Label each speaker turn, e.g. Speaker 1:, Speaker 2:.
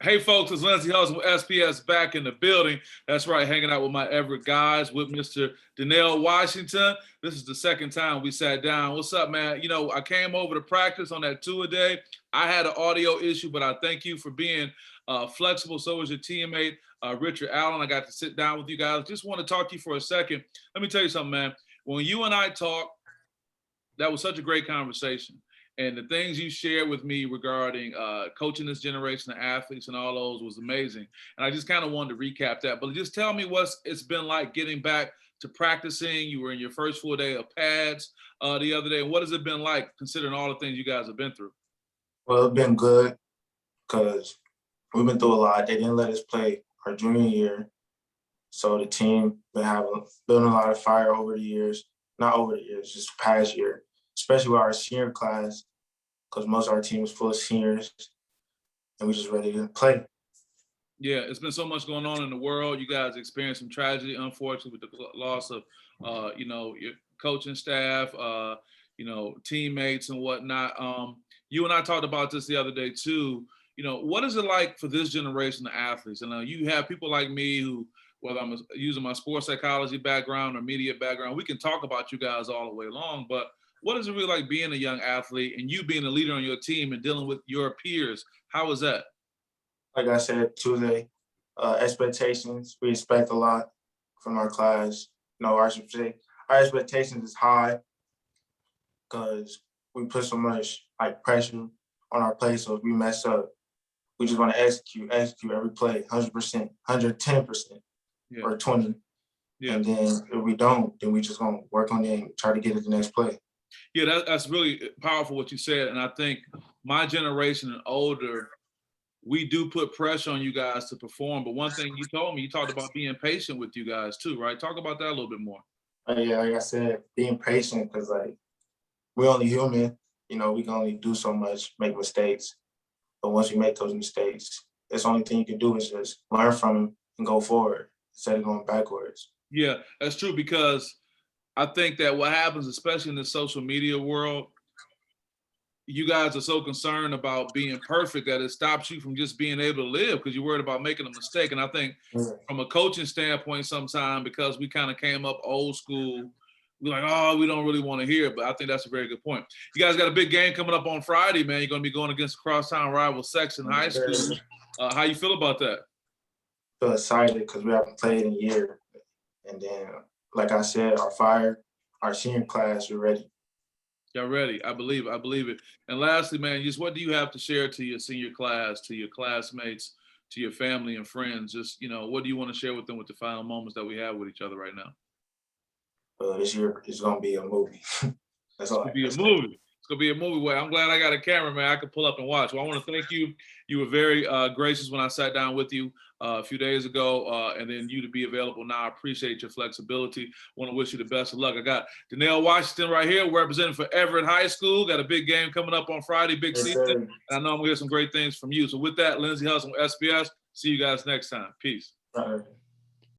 Speaker 1: Hey folks, it's Lindsey Hudson with SPS back in the building. That's right, hanging out with my Everett guys with Mr. Denail Washington. This is the second time we sat down. What's up, man? You know, I came over to practice on that two-a-day. I had an audio issue, but I thank you for being flexible. So was your teammate, Richard Allen. I got to sit down with you guys. Just want to talk to you for a second. Let me tell you something, man. When you and I talked, that was such a great conversation. And the things you shared with me regarding coaching this generation of athletes and all those was amazing. And I just kind of wanted to recap that. But just tell me what it's been like getting back to practicing. You were in your first full day of pads the other day. And what has it been like considering all the things you guys have been through?
Speaker 2: Well, it's been good because we've been through a lot. They didn't let us play our junior year. So the team been building a lot of fire over the years. Not over the years, just past year. Especially with our senior class, because most of our team is full of seniors, and we're just ready to play.
Speaker 1: Yeah, it's been so much going on in the world. You guys experienced some tragedy, unfortunately, with the loss of, your coaching staff, teammates and whatnot. You and I talked about this the other day too. You know, what is it like for this generation of athletes? And you have people like me who, whether I'm using my sports psychology background or media background, we can talk about you guys all the way long, but what is it really like being a young athlete and you being a leader on your team and dealing with your peers? How is that?
Speaker 2: Like I said, Tuesday, expectations, we expect a lot from our class. Our expectations is high because we put so much pressure on our play. So if we mess up, we just want to execute every play, 100%, 110%, or 20. Yeah. And then if we don't, then we just gonna work on it and try to get it the next play.
Speaker 1: Yeah, that's really powerful what you said. And I think my generation and older, we do put pressure on you guys to perform. But one thing you told me, you talked about being patient with you guys too, right? Talk about that a little bit more.
Speaker 2: Yeah, like I said, being patient because we're only human. We can only do so much, make mistakes. But once you make those mistakes, that's the only thing you can do is just learn from them and go forward instead of going backwards.
Speaker 1: Yeah, that's true because I think that what happens, especially in the social media world, you guys are so concerned about being perfect that it stops you from just being able to live because you're worried about making a mistake. And I think from a coaching standpoint, sometimes because we kind of came up old school, we're like, oh, we don't really want to hear it. But I think that's a very good point. You guys got a big game coming up on Friday, man. You're going to be going against crosstown rival Sexton High School. How you feel about that?
Speaker 2: I feel excited because we haven't played in a year. And then, like I said, our senior class, we're ready.
Speaker 1: Y'all ready? I believe it. And lastly, man, just what do you have to share to your senior class, to your classmates, to your family and friends? Just, what do you want to share with them with the final moments that we have with each other right now?
Speaker 2: This year is going to be a movie. That's all.
Speaker 1: It's going to be a movie. Well, I'm glad I got a camera, man. I could pull up and watch. Well, I want to thank you. You were very gracious when I sat down with you a few days ago, and then you to be available now. I appreciate your flexibility. Want to wish you the best of luck. I got Denail Washington right here, representing for Everett High School. Got a big game coming up on Friday, big season. And I know I'm going to hear some great things from you. So with that, Lindsey Hudson with SPS. See you guys next time. Peace.